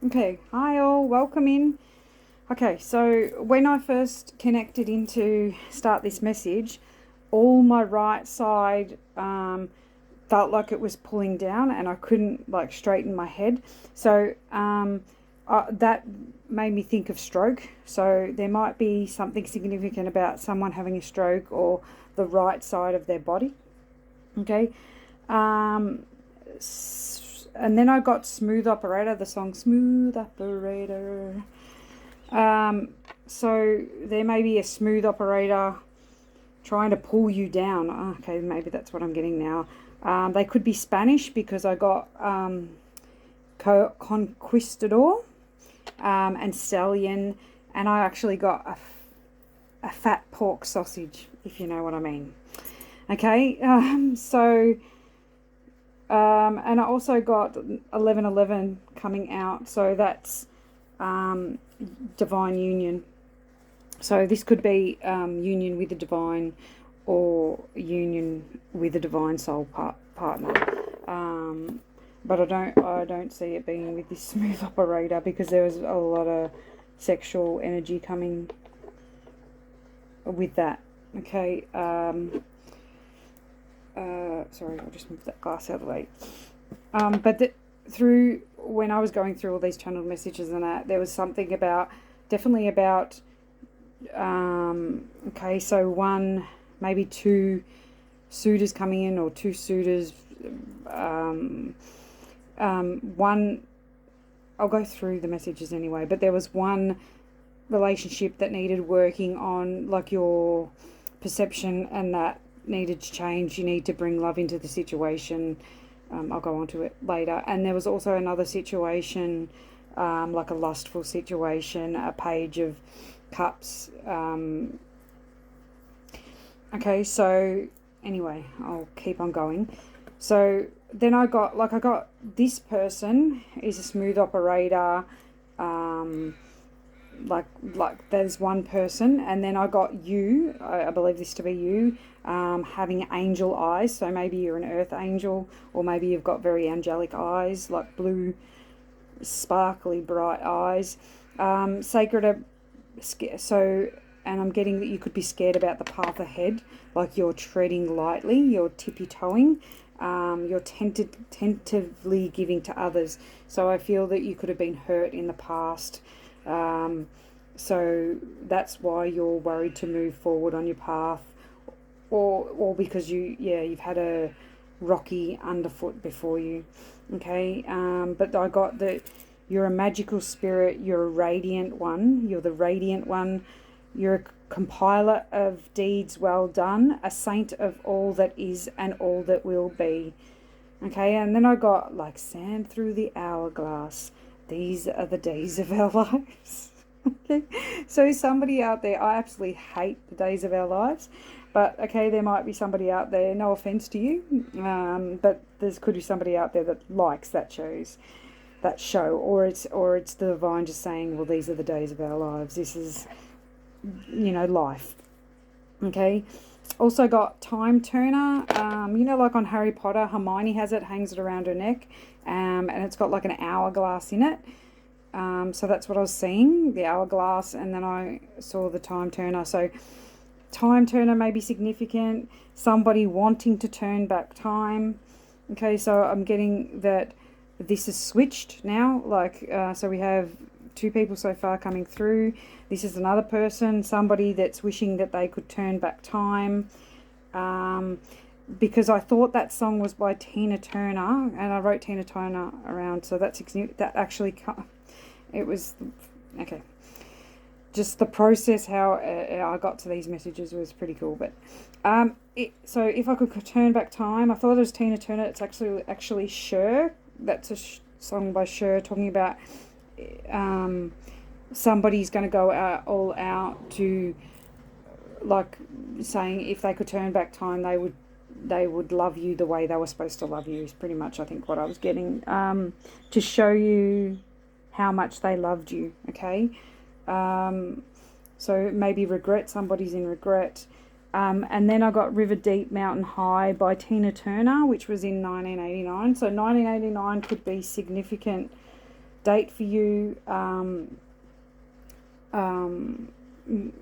Okay, hi all, welcome in. Okay, so when I first connected in to start this message, all my right side felt like it was pulling down and I couldn't like straighten my head. So that made me think of stroke. So there might be something significant about someone having a stroke or the right side of their body. Okay. Um, and then I got Smooth Operator, the song Smooth Operator. So there may be a smooth operator trying to pull you down. Okay, maybe that's what I'm getting now. They could be Spanish because I got Conquistador and Stallion, and I actually got a fat pork sausage, if you know what I mean. Okay, and I also got 1111 coming out, so that's divine union. So this could be union with the divine or union with a divine soul partner. But I don't see it being with this smooth operator because there was a lot of sexual energy coming with that. Okay. Sorry, I'll just move that glass out of the way. But through when I was going through all these channeled messages and that, there was something definitely about, okay, so one, maybe two suitors coming in or two suitors, one, I'll go through the messages anyway, but there was one relationship that needed working on, like your perception, and that needed to change. You need to bring love into the situation. I'll go on to it later. And there was also another situation, like a lustful situation, a page of cups. Okay, so anyway, I'll keep on going. So then I got this person is a smooth operator. Like there's one person, and then I got you, I believe this to be you, having angel eyes. So maybe you're an earth angel, or maybe you've got very angelic eyes, like blue sparkly bright eyes. Sacred, so, and I'm getting that you could be scared about the path ahead, like you're treading lightly, you're tippy-toeing, you're tentatively giving to others. So I feel that you could have been hurt in the past. So that's why you're worried to move forward on your path, or because you've had a rocky underfoot before you. Okay, but I got that you're a magical spirit, you're a radiant one, you're the radiant one, you're a compiler of deeds well done, a saint of all that is and all that will be. Okay, and then I got like sand through the hourglass. These are the days of our lives. Okay, so somebody out there, I absolutely hate the days of our lives, but okay, there might be somebody out there, no offense to you, but there could be somebody out there that likes that show, or it's the divine just saying, well, these are the days of our lives. This is, life. Okay. Also got time turner. Like on Harry Potter, Hermione has it, hangs it around her neck, and it's got like an hourglass in it. So that's what I was seeing, the hourglass, and then I saw the time turner. So time turner may be significant. Somebody wanting to turn back time. Okay, so I'm getting that this is switched now. So we have two people so far coming through. This is another person, somebody that's wishing that they could turn back time. Because I thought that song was by Tina Turner, and I wrote Tina Turner around, so that actually, it was, okay. Just the process, how I got to these messages was pretty cool. But so if I could turn back time, I thought it was Tina Turner. It's actually Cher. That's a song by Cher talking about somebody's going to go all out to, like, saying if they could turn back time, they would love you the way they were supposed to love you, is pretty much I think what I was getting, to show you how much they loved you. Okay, so maybe regret, somebody's in regret. And then I got River Deep Mountain High by Tina Turner, which was in 1989. So 1989 could be significant date for you.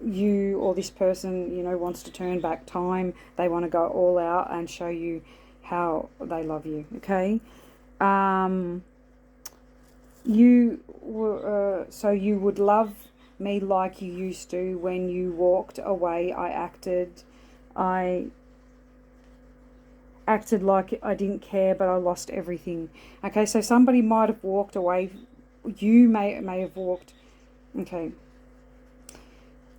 You or this person, you know, wants to turn back time. They want to go all out and show you how they love you. Okay. So you would love me like you used to. When you walked away, I acted like I didn't care, but I lost everything. Okay, so somebody might have walked away. You may have walked. Okay.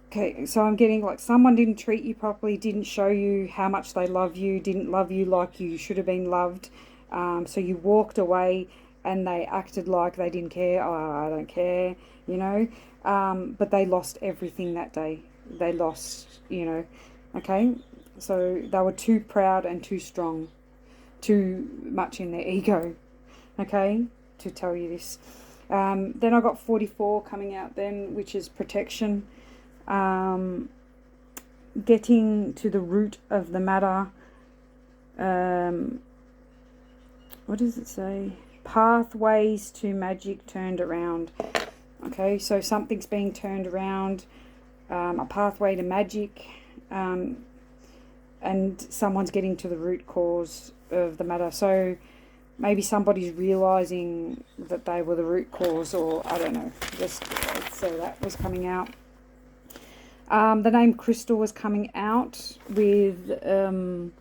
Okay, so I'm getting like someone didn't treat you properly, didn't show you how much they love you, didn't love you like you should have been loved. So you walked away and they acted like they didn't care. Oh, I don't care, you know. But they lost everything that day. They lost, you know. Okay, so they were too proud and too strong, too much in their ego. Okay, to tell you this. Then I got 44 coming out then, which is protection. Getting to the root of the matter. What does it say? Pathways to magic turned around. Okay, so something's being turned around, a pathway to magic, and someone's getting to the root cause of the matter. So maybe somebody's realizing that they were the root cause, or I don't know. So that was coming out. The name Crystal was coming out with the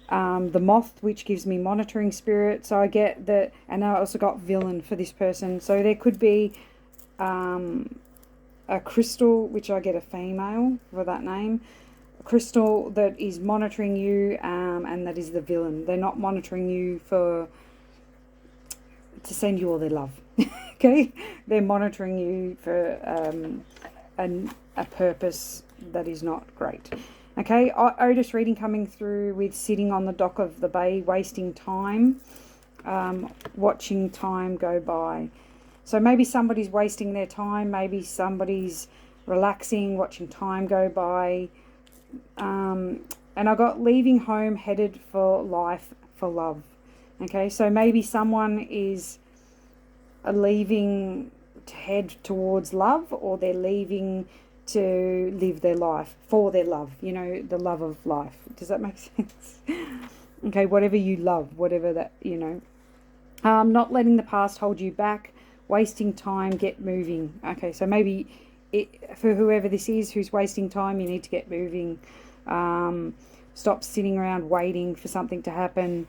moth, which gives me monitoring spirit. So I get that, and I also got villain for this person. So there could be a crystal, which I get a female for that name. A crystal that is monitoring you, and that is the villain. They're not monitoring you to send you all their love. Okay, they're monitoring you for a purpose that is not great. Okay, Otis reading coming through with sitting on the dock of the bay, wasting time, watching time go by. So maybe somebody's wasting their time, maybe somebody's relaxing, watching time go by. And I got leaving home, headed for life, for love. Okay, so maybe someone is leaving to head towards love, or they're leaving to live their life for their love, you know, the love of life. Does that make sense? Okay, whatever you love, whatever that, you know. Not letting the past hold you back, wasting time, get moving. Okay, so maybe for whoever this is who's wasting time, you need to get moving. Stop sitting around waiting for something to happen.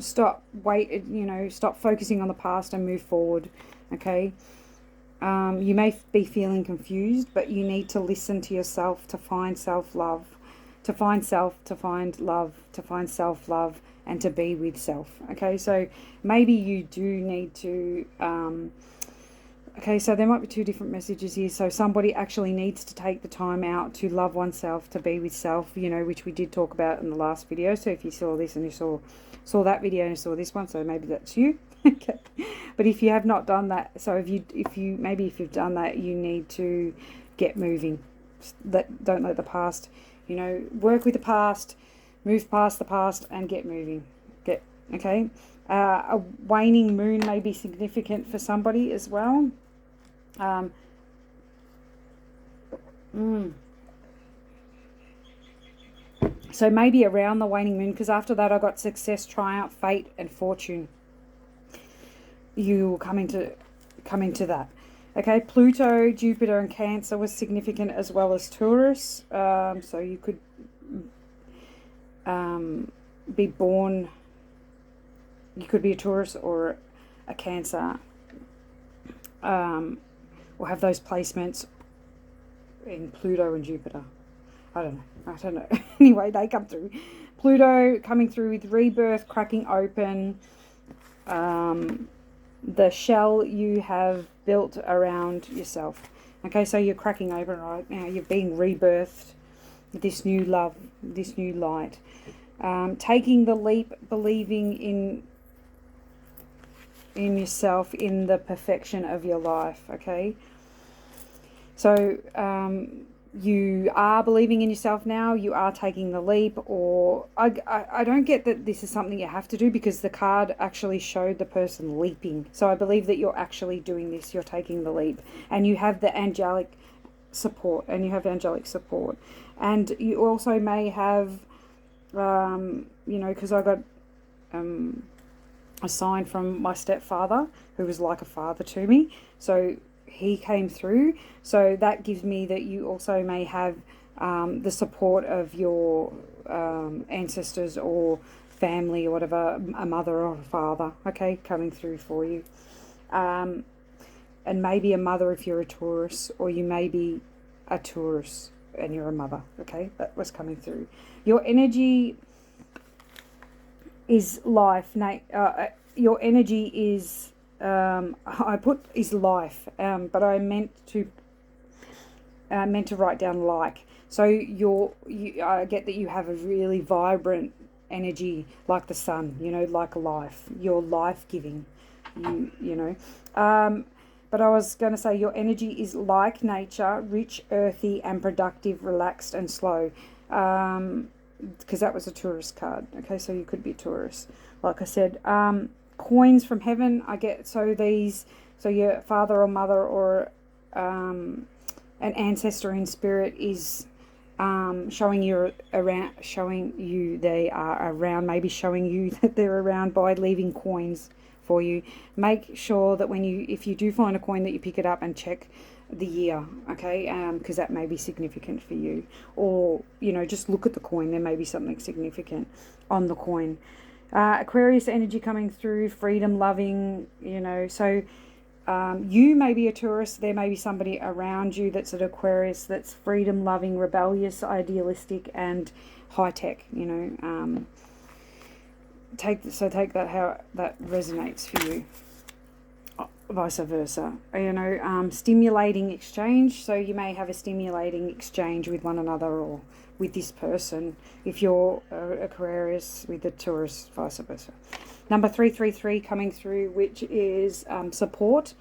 Stop focusing on the past and move forward. Okay, you may be feeling confused, but you need to listen to yourself to find self-love, to find self, to find love, to find self-love, and to be with self. Okay, so maybe you do need to okay, so there might be two different messages here. So somebody actually needs to take the time out to love oneself, to be with self, you know, which we did talk about in the last video. So if you saw this and you saw that video and you saw this one, so maybe that's you. Okay, but if you have not done that, so if you've done that, you need to get moving. Don't let the past, you know, work with the past, move past the past, and get moving. Okay. A waning moon may be significant for somebody as well. So maybe around the waning moon, because after that I got success, triumph, fate, and fortune. You will come into that. Okay, Pluto, Jupiter, and Cancer was significant, as well as Taurus. So you could be born. You could be a Taurus or a Cancer, or have those placements in Pluto and Jupiter. I don't know. Anyway, they come through. Pluto coming through with rebirth, cracking open. The shell you have built around yourself. Okay, so you're cracking open right now. You're being rebirthed with this new love, this new light. Taking the leap, believing in yourself, in the perfection of your life. Okay, so you are believing in yourself now, you are taking the leap, or I don't get that this is something you have to do, because the card actually showed the person leaping. So I believe that you're actually doing this, you're taking the leap, and you have the angelic support, and you also may have, because I got a sign from my stepfather, who was like a father to me, so he came through. So that gives me that you also may have the support of your ancestors or family or whatever, a mother or a father, okay, coming through for you. And maybe a mother if you're a Taurus, or you may be a Taurus and you're a mother, okay, that was coming through. Your energy is life. Your energy is, I put is life, but I meant to write down like. So I get that you have a really vibrant energy, like the sun, like life. You're life-giving, but I was going to say your energy is like nature, rich, earthy, and productive, relaxed, and slow. Because that was a tourist card. Okay, so you could be a tourist. Like I said, coins from heaven. I get so your father or mother or an ancestor in spirit is showing you they are around. Maybe showing you that they're around by leaving coins for you. Make sure that if you do find a coin, that you pick it up and check the year, okay, because that may be significant for you, or just look at the coin. There may be something significant on the coin. Aquarius energy coming through, freedom loving, so you may be a tourist, there may be somebody around you that's an Aquarius that's freedom loving, rebellious, idealistic, and high tech. Take that how that resonates for you. Vice versa, stimulating exchange. So you may have a stimulating exchange with one another or with this person if you're Aquarius with the Taurus, vice versa. Number 333 coming through, which is support.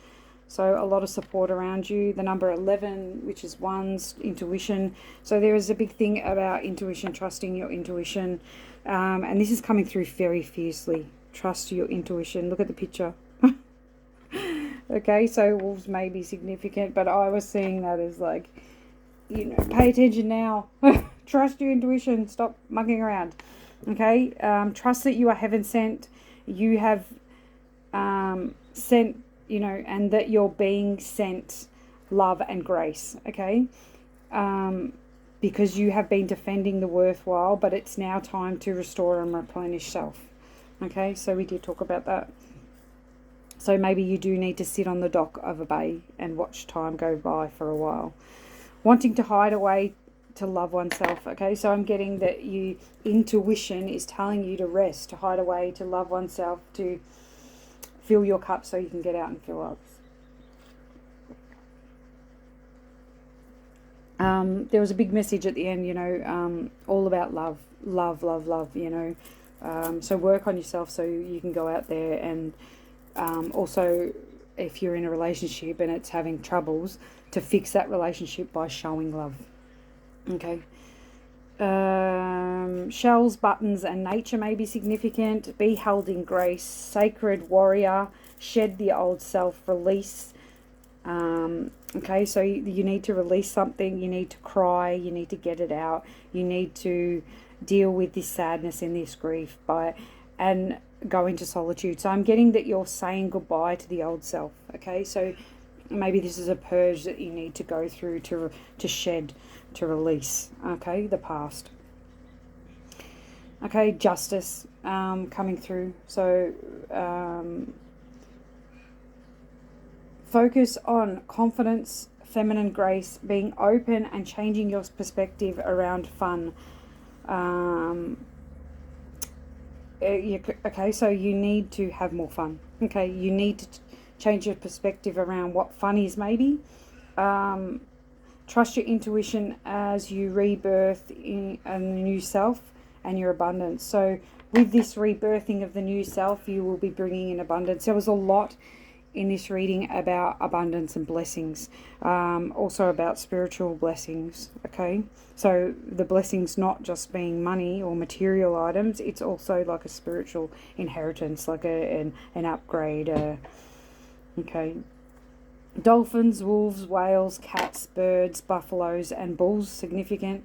So a lot of support around you. The number 11, which is one's intuition. So there is a big thing about intuition, trusting your intuition, and this is coming through very fiercely. Trust your intuition. Look at the picture. Okay, so wolves may be significant, but I was seeing that as like, pay attention now. Trust your intuition. Stop mucking around. Okay, trust that you are heaven sent. You have sent, and that you're being sent love and grace. Okay, because you have been defending the worthwhile, but it's now time to restore and replenish self. Okay, so we did talk about that. So maybe you do need to sit on the dock of a bay and watch time go by for a while. Wanting to hide away to love oneself. Okay, so I'm getting that intuition is telling you to rest, to hide away, to love oneself, to fill your cup so you can get out and fill others. There was a big message at the end, all about love, so work on yourself so you can go out there and also, if you're in a relationship and it's having troubles, to fix that relationship by showing love. Okay. Shells, buttons, and nature may be significant. Be held in grace. Sacred warrior. Shed the old self. Release. Okay, so you need to release something. You need to cry. You need to get it out. You need to deal with this sadness and this grief and go into solitude. So I'm getting that you're saying goodbye to the old self. Okay, so maybe this is a purge that you need to go through to shed, to release. Okay, the past. Okay, justice coming through. So focus on confidence, feminine grace, being open, and changing your perspective around fun. Okay, so you need to have more fun. Okay, you need to change your perspective around what fun is, maybe. Trust your intuition as you rebirth in a new self and your abundance. So with this rebirthing of the new self, you will be bringing in abundance. There was a lot in this reading about abundance and blessings, also about spiritual blessings. Okay, so the blessings not just being money or material items, it's also like a spiritual inheritance, like an upgrade. Okay. Dolphins, wolves, whales, cats, birds, buffaloes, and bulls significant.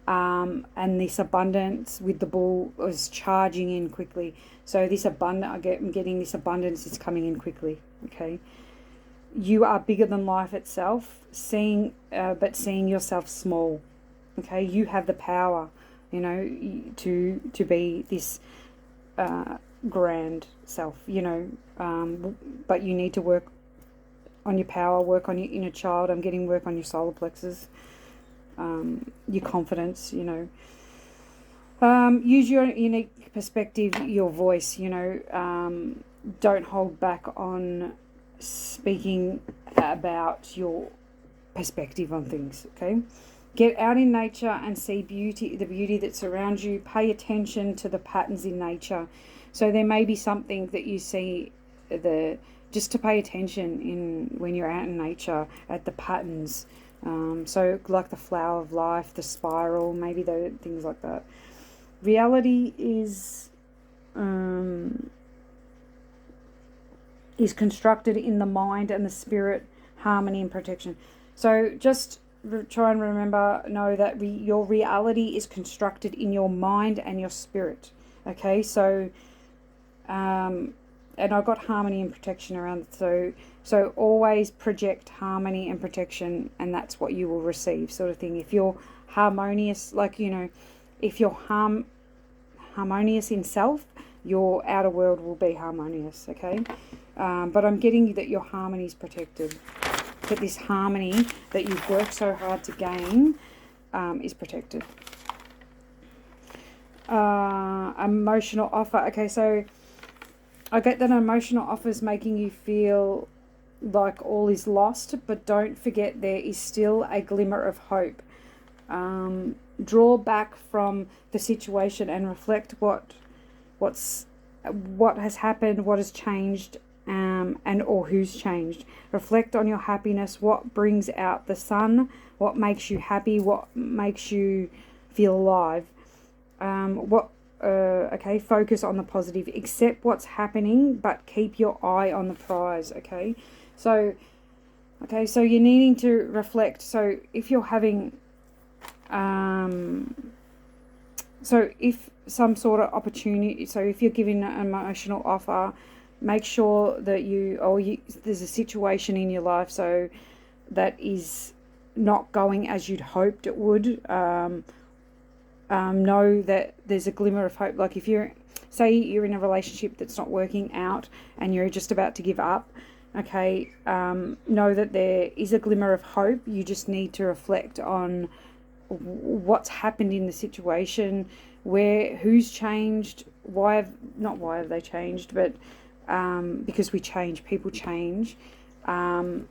And this abundance with the bull was charging in quickly. So this I'm getting this abundance is coming in quickly. Okay, you are bigger than life itself. But seeing yourself small. Okay, you have the power, to be this grand self. But you need to work on your power, work on your inner child. I'm getting work on your solar plexus. Your confidence, use your unique perspective, your voice, don't hold back on speaking about your perspective on things. Okay, get out in nature and see the beauty that surrounds you. Pay attention to the patterns in nature. So there may be something that you see, just to pay attention when you're out in nature at the patterns. So like the flower of life, the spiral, maybe things like that. Reality is constructed in the mind and the spirit, harmony and protection. So just try and know that your reality is constructed in your mind and your spirit. Okay, so and I got harmony and protection around it. So always project harmony and protection, and that's what you will receive, sort of thing. If you're harmonious, if you're harmonious in self, your outer world will be harmonious. Okay, but I'm getting that your harmony is protected. That this harmony that you've worked so hard to gain is protected. Emotional offer. Okay, so I get that an emotional offer is making you feel like all is lost, but don't forget there is still a glimmer of hope. Draw back from the situation and reflect what has happened, what has changed, or who's changed. Reflect on your happiness, what brings out the sun, what makes you happy, what makes you feel alive. Focus on the positive. Accept what's happening, but keep your eye on the prize. Okay, so you're needing to reflect. So if you're having, if some sort of opportunity, so if you're giving an emotional offer, make sure that there's a situation in your life so that is not going as you'd hoped it would. Know that there's a glimmer of hope. Like if you're in a relationship that's not working out and you're just about to give up, okay, know that there is a glimmer of hope. You just need to reflect on what's happened in the situation, who's changed, why have they changed, but because we change, people change, why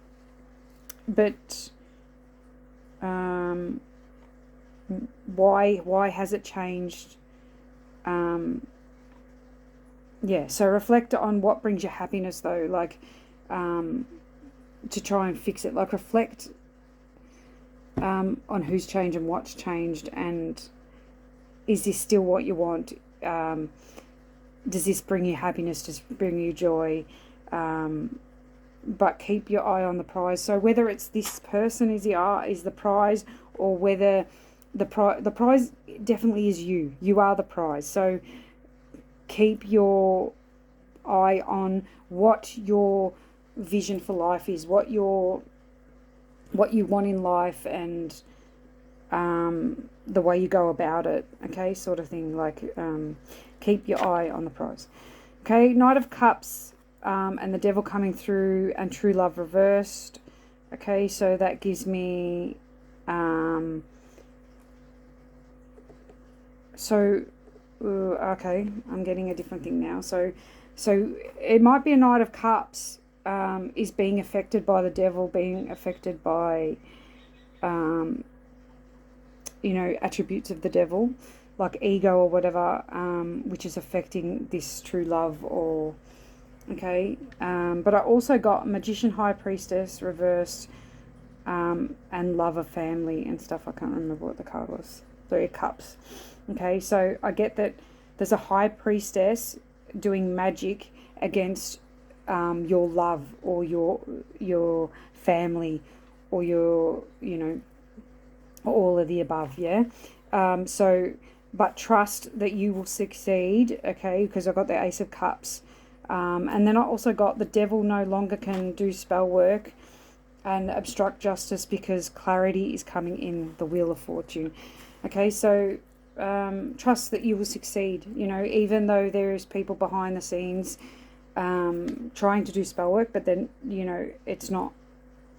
has it changed? So reflect on what brings you happiness though, to try and fix it. Like reflect on who's changed and what's changed, and is this still what you want? Does this bring you happiness? Does it bring you joy? But keep your eye on the prize. So whether it's this person is the prize, or whether the prize definitely is you. You are the prize. So keep your eye on what your vision for life is, what you want in life, and the way you go about it. Okay, sort of thing. Keep your eye on the prize. Okay, Knight of Cups, and the Devil coming through, and True Love reversed. Okay, so that gives me I'm getting a different thing now. So it might be a Knight of Cups is being affected by the devil, being affected by attributes of the devil, like ego or whatever, which is affecting this true love or Okay, but I also got Magician, High Priestess, reversed, and Lover, Family, and stuff. I can't remember what the card was. 3 of Cups. Okay, so I get that there's a High Priestess doing magic against your love, or your family, or your, all of the above. Yeah. So, but trust that you will succeed. Okay, because I got the Ace of Cups. And then I also got the Devil no longer can do spell work and obstruct justice because clarity is coming in, the Wheel of Fortune. Okay, so trust that you will succeed, even though there's people behind the scenes trying to do spell work, but then, it's not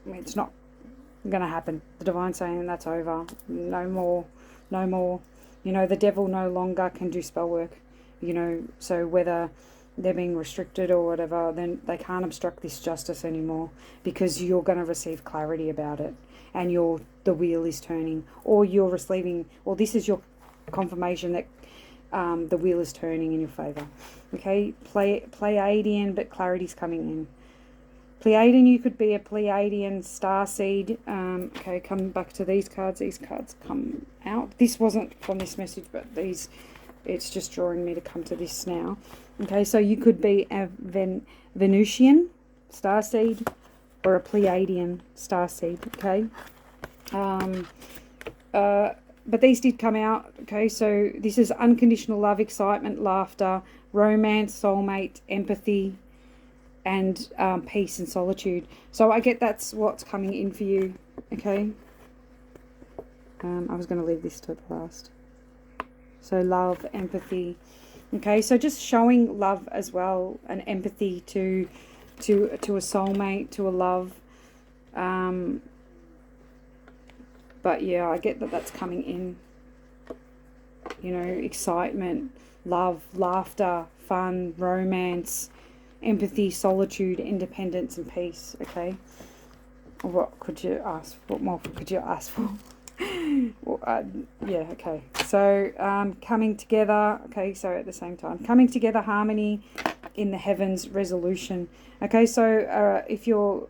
going to happen. The Divine saying that's over. No more, no more. The devil no longer can do spell work, so whether they're being restricted or whatever, then they can't obstruct this justice anymore, because you're going to receive clarity about it, and the wheel is turning, or you're receiving, or this is your confirmation that the wheel is turning in your favor. Okay, Pleiadian, but clarity's coming in. Pleiadian, you could be a Pleiadian starseed. Okay, coming back to these cards. These cards come out. This wasn't from this message, but it's just drawing me to come to this now. Okay, so you could be a Venusian starseed or a Pleiadian starseed. Okay, but these did come out. Okay, so this is unconditional love, excitement, laughter, romance, soulmate, empathy, and peace and solitude. So I get that's what's coming in for you. Okay, I was going to leave this to the last. So love, empathy. Okay, so just showing love as well, and empathy to a soulmate, to a love. But yeah, I get that that's coming in. Excitement, love, laughter, fun, romance, empathy, solitude, independence, and peace. Okay, what could you ask? What more could you ask for? Well, yeah, okay. So coming together. Okay, so at the same time, coming together, harmony in the heavens, resolution. Okay, so if you're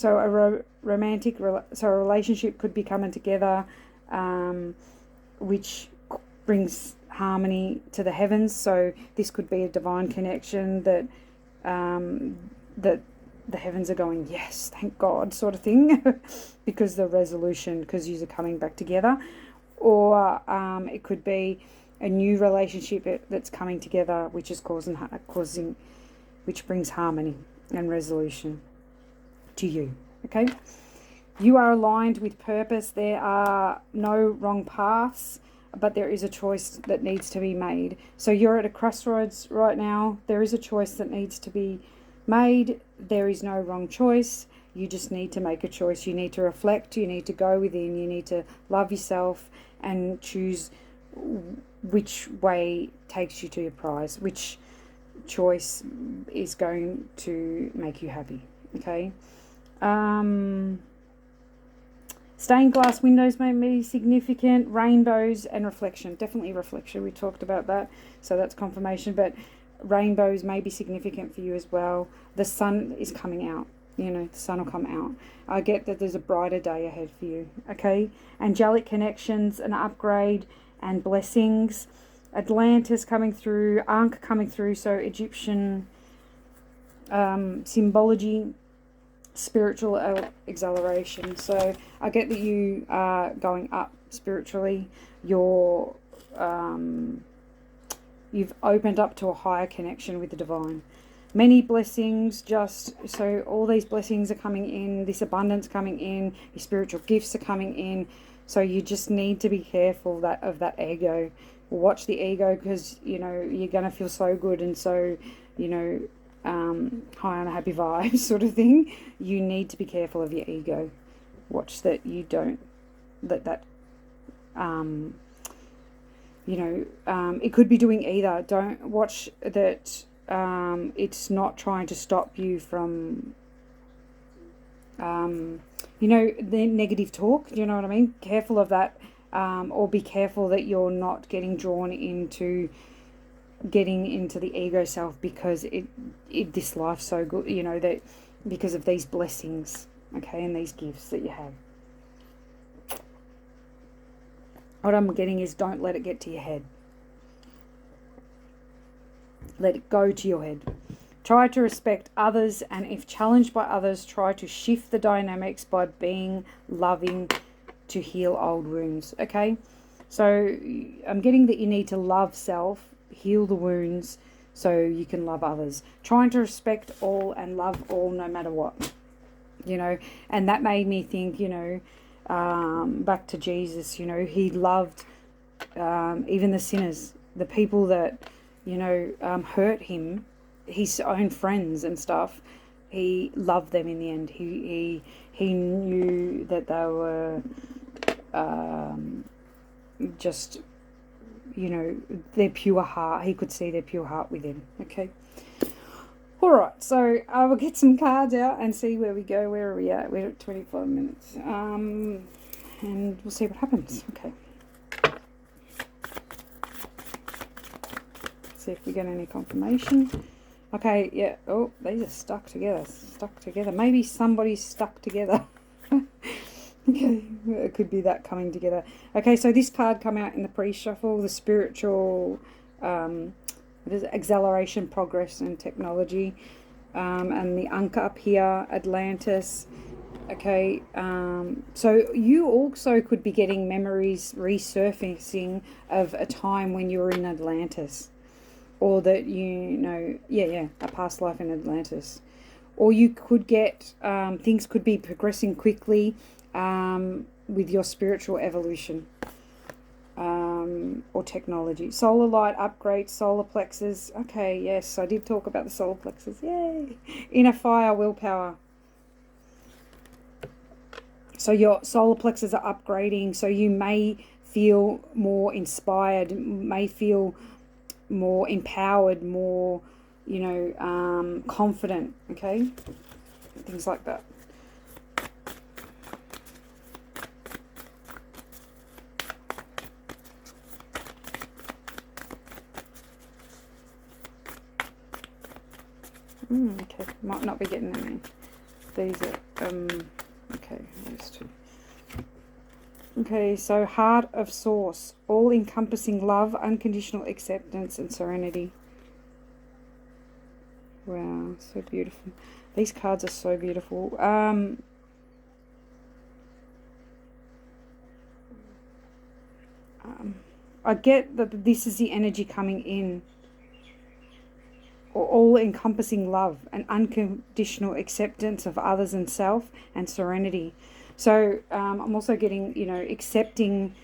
a relationship could be coming together, which brings harmony to the heavens. So this could be a divine connection that that the heavens are going, yes, thank God, sort of thing, because the resolution, because you are coming back together. Or it could be a new relationship that's coming together, which is which brings harmony and resolution to you. Okay, you are aligned with purpose. There are no wrong paths, but there is a choice that needs to be made. So you're at a crossroads right now. There is a choice that needs to be made. There is no wrong choice. You just need to make a choice. You need to reflect. You need to go within. You need to love yourself and choose which way takes you to your prize, which choice is going to make you happy. Okay. Stained glass windows may be significant. Rainbows and reflection. Definitely reflection. We talked about that. So that's confirmation. But rainbows may be significant for you as well. The sun is coming out. The sun will come out. I get that there's a brighter day ahead for you. Okay. Angelic connections, an upgrade, and blessings. Atlantis coming through. Ankh coming through. So Egyptian symbology. Spiritual exhilaration. So I get that you are going up spiritually. You've opened up to a higher connection with the divine. Many blessings, so all these blessings are coming in, this abundance coming in, your spiritual gifts are coming in. So you just need to be careful of that ego. Watch the ego, because you're going to feel so good and so high on a happy vibes sort of thing. You need to be careful of your ego. Watch that you don't let that it could be doing either. Don't watch that it's not trying to stop you from the negative talk. You know what I mean? Careful of that, or be careful that you're not getting drawn into getting into the ego self because this life's so good, that because of these blessings, okay, and these gifts that you have. What I'm getting is, don't let it get to your head. Let it go to your head. Try to respect others, and if challenged by others, try to shift the dynamics by being loving to heal old wounds. Okay, so I'm getting that you need to love self, heal the wounds, so you can love others. Trying to respect all and love all no matter what. And that made me think, back to Jesus. He loved even the sinners, the people that hurt him, his own friends and stuff. He loved them in the end. He knew that they were just, their pure heart. He could see their pure heart within. Okay. All right, so I will get some cards out and see where we go. Where are we at? We're at 25 minutes. And we'll see what happens. Okay. See if we get any confirmation. Okay, yeah. Oh, these are stuck together. Maybe somebody's stuck together. Okay, it could be that coming together. Okay, so this card come out in the pre-shuffle, the spiritual acceleration, progress and technology, and the Ankh up here, Atlantis. Okay, so you also could be getting memories resurfacing of a time when you were in Atlantis, or that a past life in Atlantis. Or you could get things could be progressing quickly with your spiritual evolution. Or technology. Solar light upgrade, solar plexus. Okay, yes, I did talk about the solar plexus. Yay! Inner fire, willpower. So your solar plexus are upgrading, so you may feel more inspired, may feel more empowered, more, confident, okay? Things like that. Okay, might not be getting any. These are, okay, those two. Okay, so heart of source, all-encompassing love, unconditional acceptance and serenity. Wow, so beautiful. These cards are so beautiful. I get that this is the energy coming in. Or all-encompassing love and unconditional acceptance of others and self and serenity. So I'm also getting, accepting,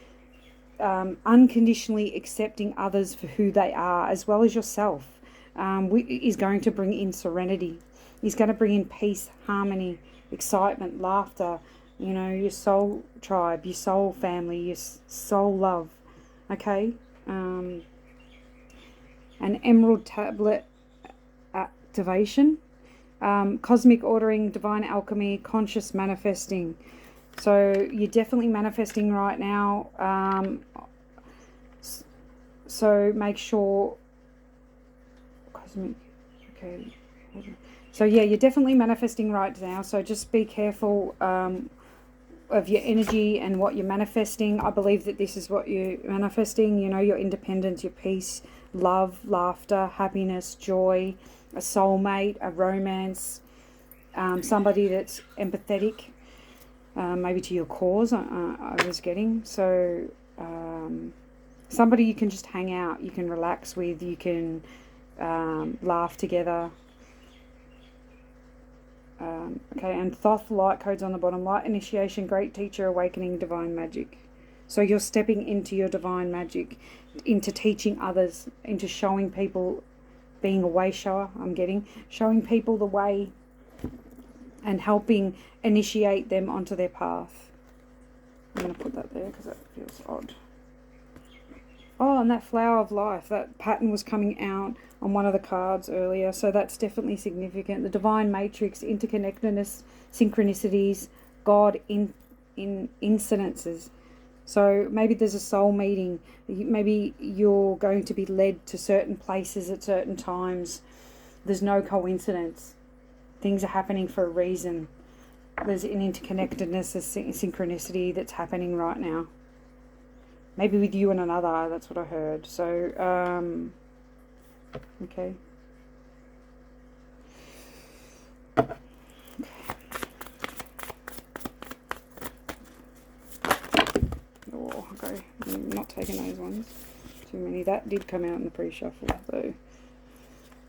unconditionally accepting others for who they are, as well as yourself, is going to bring in serenity. He's going to bring in peace, harmony, excitement, laughter, your soul tribe, your soul family, your soul love. Okay? An emerald tablet activation, cosmic ordering, divine alchemy, conscious manifesting. So you're definitely manifesting right now. So make sure cosmic. Okay. So yeah, you're definitely manifesting right now. So just be careful of your energy and what you're manifesting. I believe that this is what you're manifesting. Your independence, your peace, love, laughter, happiness, joy, a soulmate, a romance, somebody that's empathetic, maybe to your cause, I was getting. So somebody you can just hang out, you can relax with, you can laugh together. Okay, and Thoth light codes on the bottom. Light initiation, great teacher, awakening, divine magic. So you're stepping into your divine magic, into teaching others, into showing people, being a way shower, showing people the way and helping initiate them onto their path. I'm going to put that there because that feels odd. Oh, and that flower of life, that pattern was coming out on one of the cards earlier, so that's definitely significant. The divine matrix, interconnectedness, synchronicities, God in incidences. So maybe there's a soul meeting. Maybe you're going to be led to certain places at certain times. There's no coincidence. Things are happening for a reason. There's an interconnectedness, a synchronicity that's happening right now. Maybe with you and another, that's what I heard. So, okay. Oh, okay. I'm not taking those ones. Too many. That did come out in the pre-shuffle, though.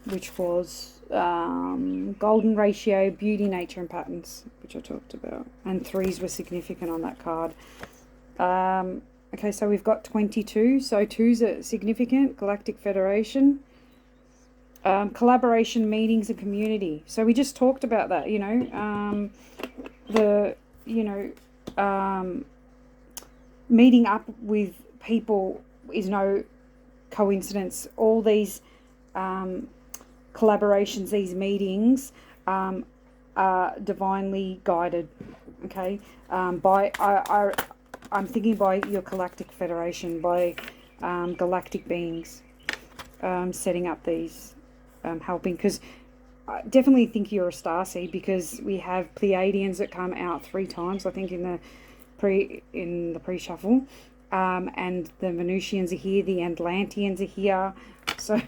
Which was golden ratio, beauty, nature, and patterns, which I talked about. And 3s were significant on that card. Okay, so we've got 22. So 2s are significant. Galactic Federation. Collaboration, meetings, and community. So we just talked about that, you know. Meeting up with people is no coincidence. All these collaborations, these meetings are divinely guided. Okay, I'm thinking by your galactic federation, by galactic beings setting up these, helping. Because I definitely think you're a starseed, because we have Pleiadians that come out 3 times, I think, in the pre-shuffle, and the Venusians are here, the Atlanteans are here. So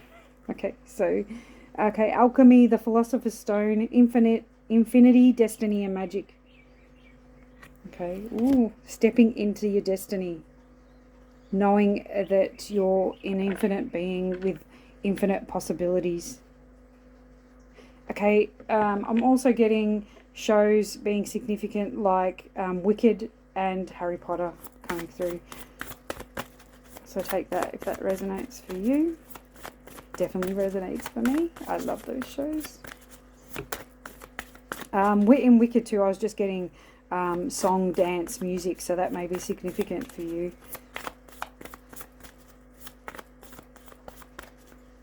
okay, alchemy, the Philosopher's Stone, infinity, destiny, and magic. Okay, ooh, stepping into your destiny, knowing that you're an infinite being with infinite possibilities. Okay, I'm also getting shows being significant, like Wicked and Harry Potter coming through. So take that if that resonates for you. Definitely resonates for me. I love those shows. In Wicked too, I was just getting song, dance, music, so that may be significant for you.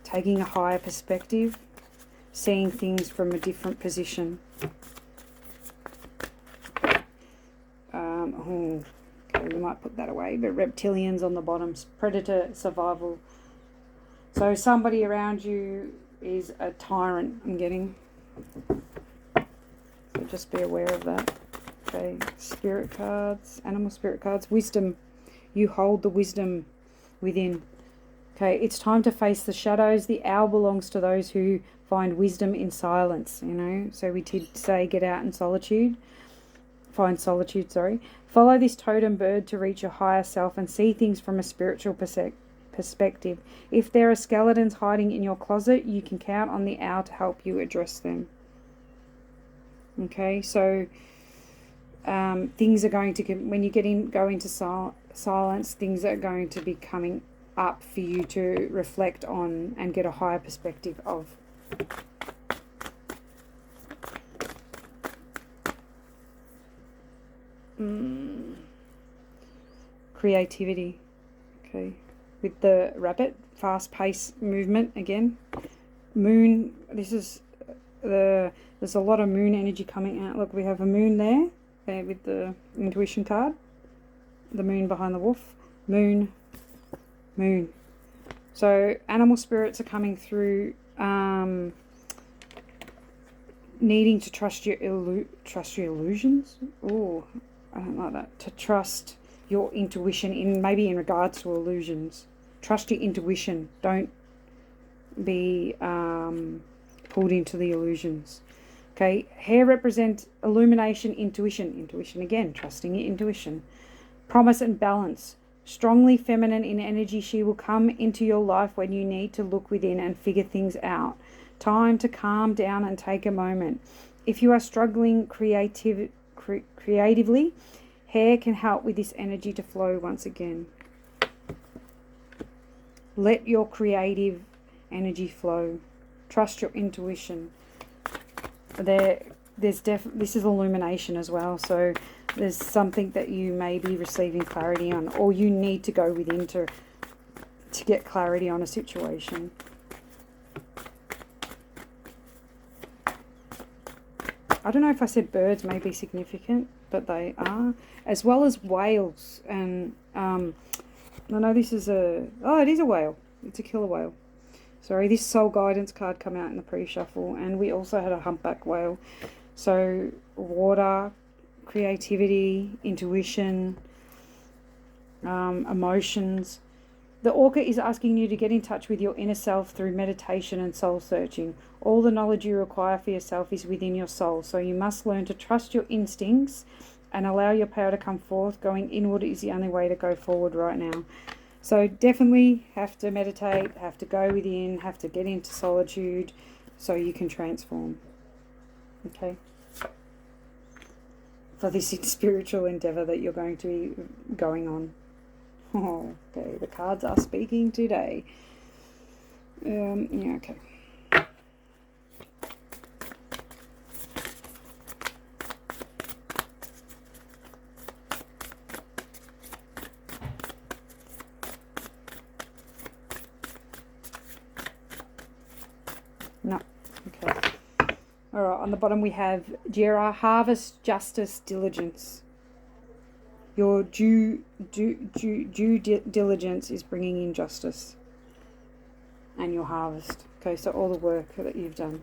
Taking a higher perspective, seeing things from a different position. Okay, we might put that away, but reptilians on the bottom, predator, survival. So somebody around you is a tyrant, I'm getting. So just be aware of that. Okay, spirit cards, animal spirit cards, wisdom. You hold the wisdom within. Okay, it's time to face the shadows. The owl belongs to those who find wisdom in silence, you know. So we did say get out in solitude. Find solitude, sorry. Follow this totem bird to reach your higher self and see things from a spiritual perspective. If there are skeletons hiding in your closet, you can count on the owl to help you address them. Okay, so things are going to, when you go into silence, things are going to be coming up for you to reflect on and get a higher perspective of. Creativity. Okay, with the rabbit, fast-paced movement again. Moon, there's a lot of moon energy coming out. Look, we have a moon there with the intuition card. The moon behind the wolf. Moon. So animal spirits are coming through, needing to trust your illusions. Oh, I don't like that. To trust your intuition maybe in regards to illusions. Trust your intuition. Don't be pulled into the illusions. Okay, hair represents illumination, intuition again, trusting your intuition. Promise and balance. Strongly feminine in energy, she will come into your life when you need to look within and figure things out. Time to calm down and take a moment. If you are struggling creatively, hair can help with this energy to flow once again. Let your creative energy flow. Trust your intuition. This is illumination as well, so there's something that you may be receiving clarity on, or you need to go within to get clarity on a situation. I don't know if I said birds may be significant, but they are, as well as whales. And I know this is it is a whale. It's a killer whale. Sorry, this soul guidance card come out in the pre-shuffle, and we also had a humpback whale. So water, creativity, intuition, emotions. The orca is asking you to get in touch with your inner self through meditation and soul searching. All the knowledge you require for yourself is within your soul, so you must learn to trust your instincts and allow your power to come forth. Going inward is the only way to go forward right now. So definitely have to meditate, have to go within, have to get into solitude so you can transform. Okay? For this spiritual endeavor that you're going to be going on. Oh, okay, the cards are speaking today. Yeah, okay. No, okay. All right, on the bottom we have Jera, harvest, justice, diligence. Your due diligence is bringing in justice and your harvest. Okay, so all the work that you've done.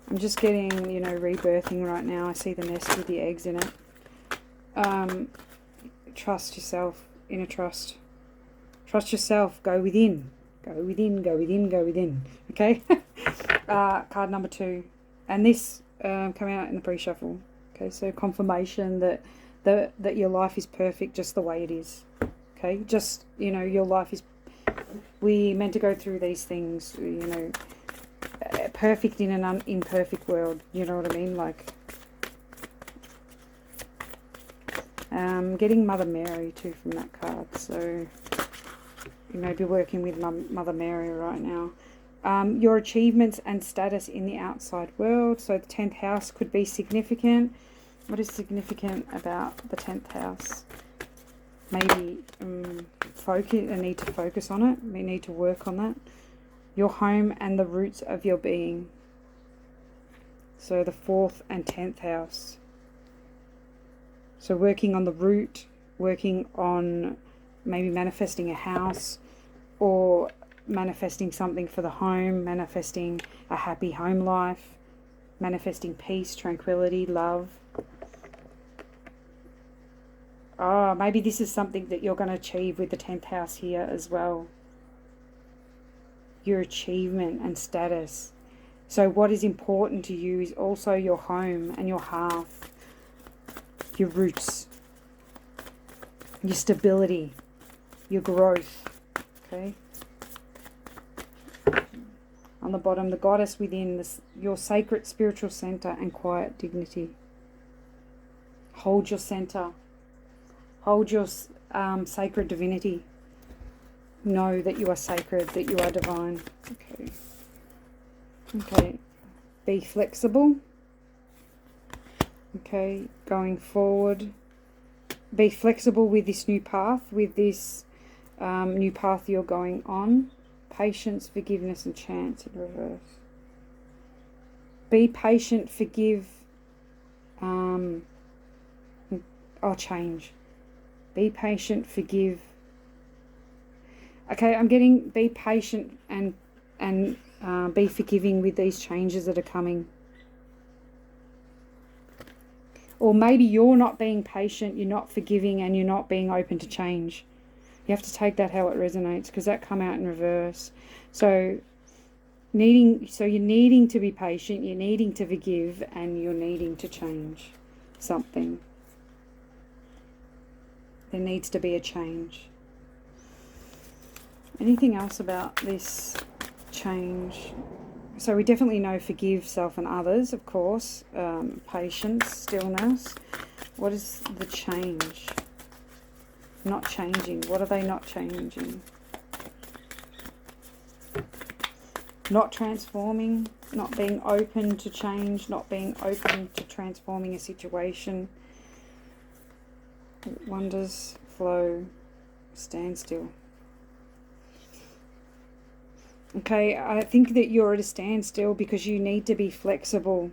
I'm just getting, rebirthing right now. I see the nest with the eggs in it. Trust yourself, inner trust. Trust yourself. Go within. Go within, go within, go within. Okay? Card number 2. And this came out in the pre-shuffle. Okay, so confirmation that your life is perfect just the way it is. Okay? Just, your life is... We meant to go through these things, perfect in an imperfect world. You know what I mean? Like... getting Mother Mary too from that card. So... You may be working with Mother Mary right now. Your achievements and status in the outside world. So the 10th house could be significant. What is significant about the 10th house? Maybe a need to focus on it. We need to work on that. Your home and the roots of your being. So the 4th and 10th house. So working on the root, working on maybe manifesting a house or manifesting something for the home, manifesting a happy home life, manifesting peace, tranquility, love. Oh, maybe this is something that you're going to achieve with the 10th house here as well. Your achievement and status. So what is important to you is also your home and your hearth, your roots, your stability, your growth. Okay. On the bottom, the goddess within, your sacred spiritual center and quiet dignity. Hold your center. Hold your sacred divinity. Know that you are sacred, that you are divine. Okay. Okay. Be flexible. Okay. Going forward. Be flexible with this new path, with this new path you're going on. Patience, forgiveness, and chance in reverse. Be patient, forgive, change. Be patient, forgive. Okay, I'm getting be patient and be forgiving with these changes that are coming. Or maybe you're not being patient, you're not forgiving, and you're not being open to change. You have to take that how it resonates, because that come out in reverse. So you're needing to be patient, you're needing to forgive, and you're needing to change something. There needs to be a change. Anything else about this change? So we definitely know forgive self and others, of course. Patience, stillness. What is the change? Not changing. What are they not changing? Not transforming, not being open to change, not being open to transforming a situation. Wonders, flow, stand still. Okay, I think that you're at a standstill because you need to be flexible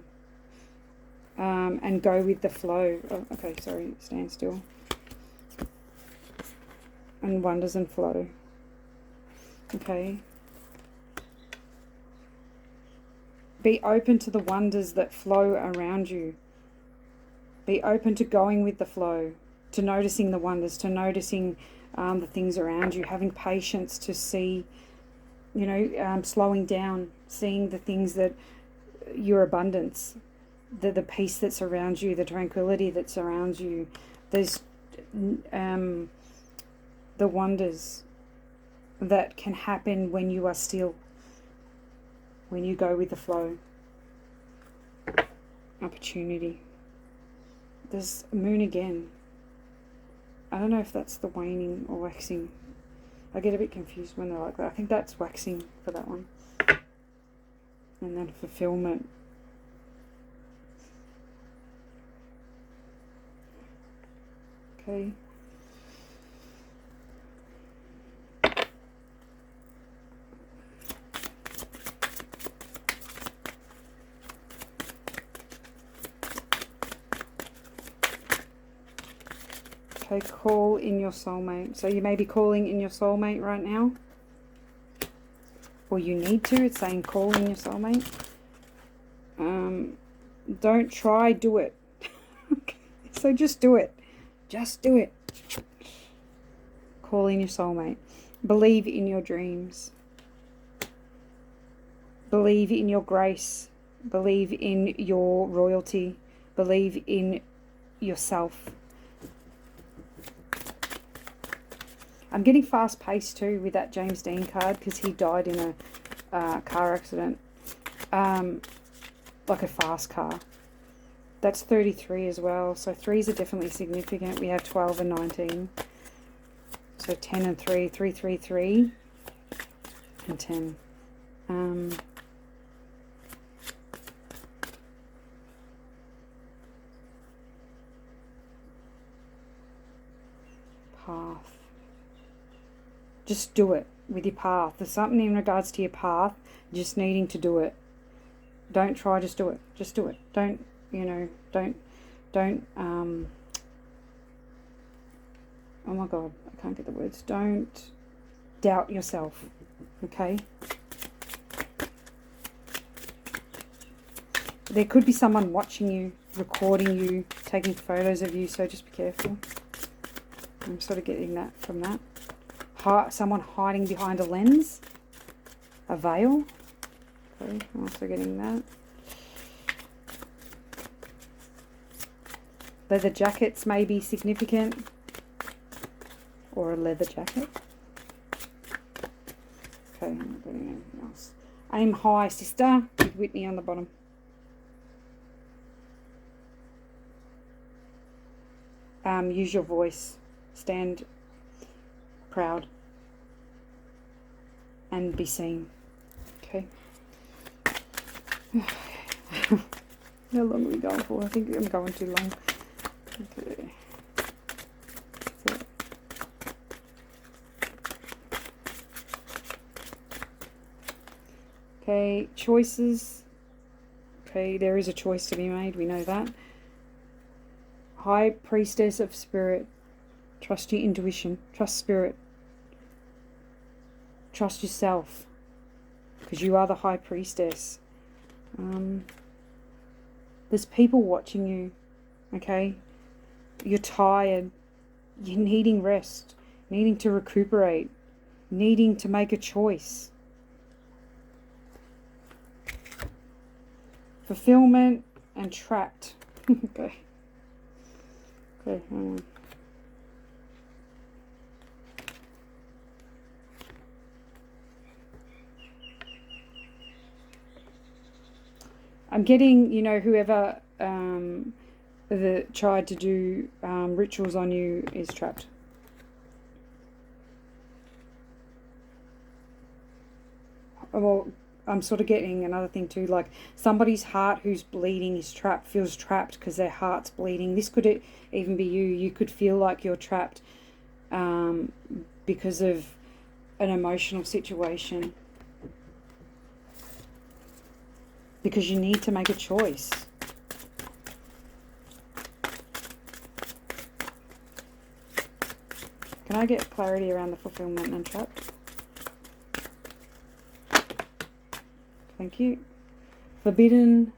and go with the flow. Oh, okay, sorry, stand still. And wonders and flow. Okay. Be open to the wonders that flow around you. Be open to going with the flow, to noticing the wonders, to noticing the things around you, having patience to see, you know, slowing down, seeing the things that your abundance, the peace that's around you, the tranquility that's around you. There's the wonders that can happen when you are still, when you go with the flow. Opportunity. There's moon again. I don't know if that's the waning or waxing. I get a bit confused when they're like that. I think that's waxing for that one. And then fulfillment. Okay. Okay, call in your soulmate. So you may be calling in your soulmate right now. Or you need to. It's saying call in your soulmate. Don't try, do it. Okay. So just do it. Just do it. Call in your soulmate. Believe in your dreams. Believe in your grace. Believe in your royalty. Believe in yourself. I'm getting fast paced too with that James Dean card because he died in a car accident. Like a fast car. That's 33 as well. So 3s are definitely significant. We have 12 and 19. So 10 and 3. 3, 3, 3. And 10. Path. Just do it with your path. There's something in regards to your path, just needing to do it. Don't try, just do it. Just do it. Don't, you know, don't, oh my God, I can't get the words. Don't doubt yourself, okay? There could be someone watching you, recording you, taking photos of you, so just be careful. I'm sort of getting that from that. Someone hiding behind a lens, a veil. Okay, I'm also getting that. Leather jackets may be significant, or a leather jacket. Okay, I'm not getting anything else. Aim high, sister, with Whitney on the bottom. Use your voice. Stand proud. And be seen. Okay. How long are we going for? I think I'm going too long. Okay. So. Okay, choices. Okay, there is a choice to be made. We know that. High Priestess of Spirit. Trust your intuition. Trust Spirit. Trust yourself. Because you are the High Priestess. There's people watching you. Okay? You're tired. You're needing rest. Needing to recuperate. Needing to make a choice. Fulfillment and trapped. Okay. Okay, hang on. I'm getting, you know, whoever tried to do rituals on you is trapped. Well, I'm sort of getting another thing too, like somebody's heart who's bleeding is trapped, feels trapped because their heart's bleeding. This could even be you. You could feel like you're trapped because of an emotional situation. Because you need to make a choice. Can I get clarity around the fulfillment and trap? Thank you. Forbidden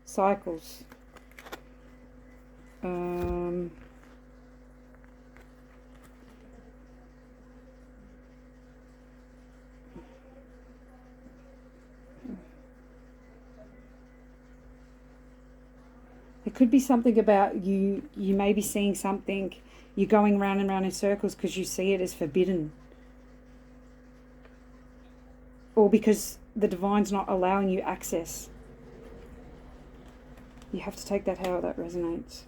cycles. It could be something about you may be seeing something, you're going round and round in circles because you see it as forbidden. Or because the divine's not allowing you access. You have to take that how that resonates.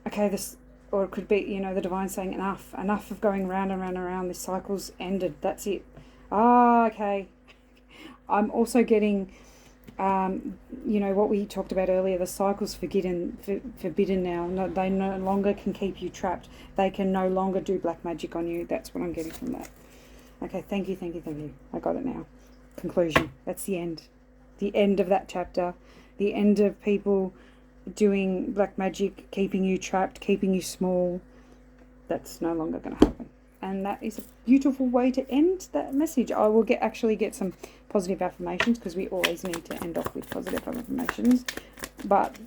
Okay, this, or it could be, you know, the divine saying enough of going round and round and round. This cycle's ended. That's it. Ah, okay. I'm also getting, you know, what we talked about earlier, the cycle's forbidden now. No, they no longer can keep you trapped. They can no longer do black magic on you. That's what I'm getting from that. Okay, thank you, thank you, thank you. I got it now. Conclusion. That's the end. The end of that chapter. The end of people doing black magic, keeping you trapped, keeping you small. That's no longer going to happen. And that is a beautiful way to end that message. I will actually get some positive affirmations, because we always need to end off with positive affirmations. But,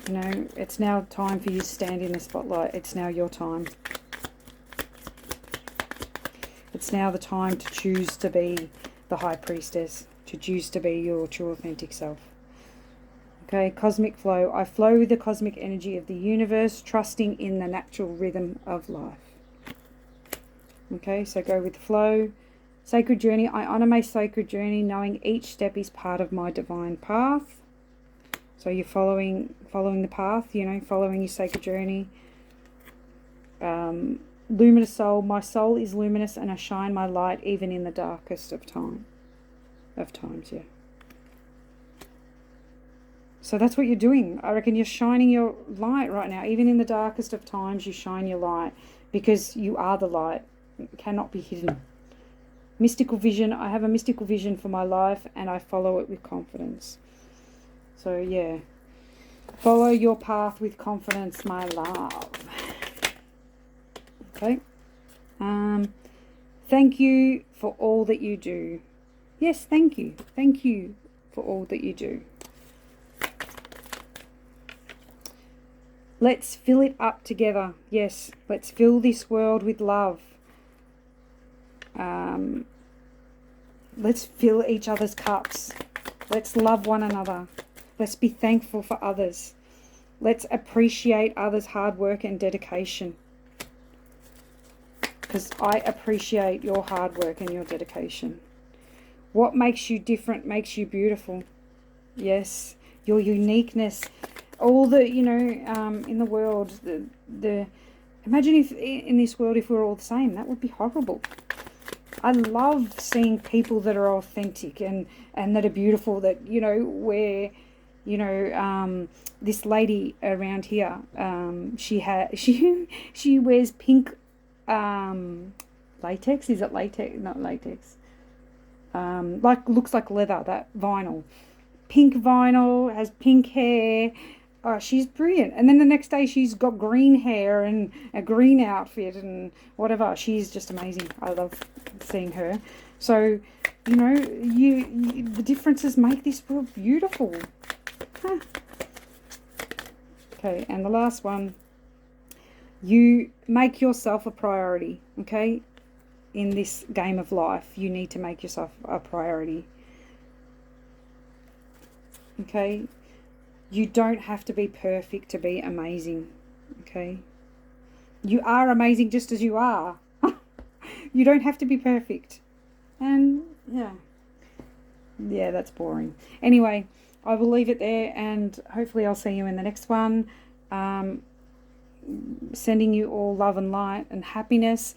you know, it's now time for you to stand in the spotlight. It's now your time. It's now the time to choose to be the high priestess, to choose to be your true authentic self. Okay, cosmic flow. I flow with the cosmic energy of the universe, trusting in the natural rhythm of life. Okay, so go with the flow. Sacred journey. I honor my sacred journey, knowing each step is part of my divine path. So you're following the path, you know, following your sacred journey. Luminous soul. My soul is luminous, and I shine my light even in the darkest of times. Yeah. So that's what you're doing. I reckon you're shining your light right now. Even in the darkest of times, you shine your light, because you are the light. It cannot be hidden. Mystical vision. I have a mystical vision for my life, and I follow it with confidence. So, yeah. Follow your path with confidence, my love. Okay. Thank you for all that you do. Yes, thank you. Thank you for all that you do. Let's fill it up together. Yes, let's fill this world with love. Let's fill each other's cups. Let's love one another. Let's be thankful for others. Let's appreciate others' hard work and dedication. Because I appreciate your hard work and your dedication. What makes you different makes you beautiful. Yes, your uniqueness. All the, you know, in the world, the imagine if in this world, if we were all the same, that would be horrible. I love seeing people that are authentic and that are beautiful, that, you know, where, you know, this lady around here, she wears pink latex. Is it latex? Not latex. Like, looks like leather, that vinyl. Pink vinyl, has pink hair. Oh, she's brilliant. And then the next day she's got green hair and a green outfit and whatever. She's just amazing. I love seeing her. So, you know, the differences make this world beautiful. Huh. Okay, and the last one. You make yourself a priority, okay? In this game of life, you need to make yourself a priority. Okay? You don't have to be perfect to be amazing, okay? You are amazing just as you are. You don't have to be perfect. And, yeah, that's boring. Anyway, I will leave it there, and hopefully I'll see you in the next one. sending you all love and light and happiness.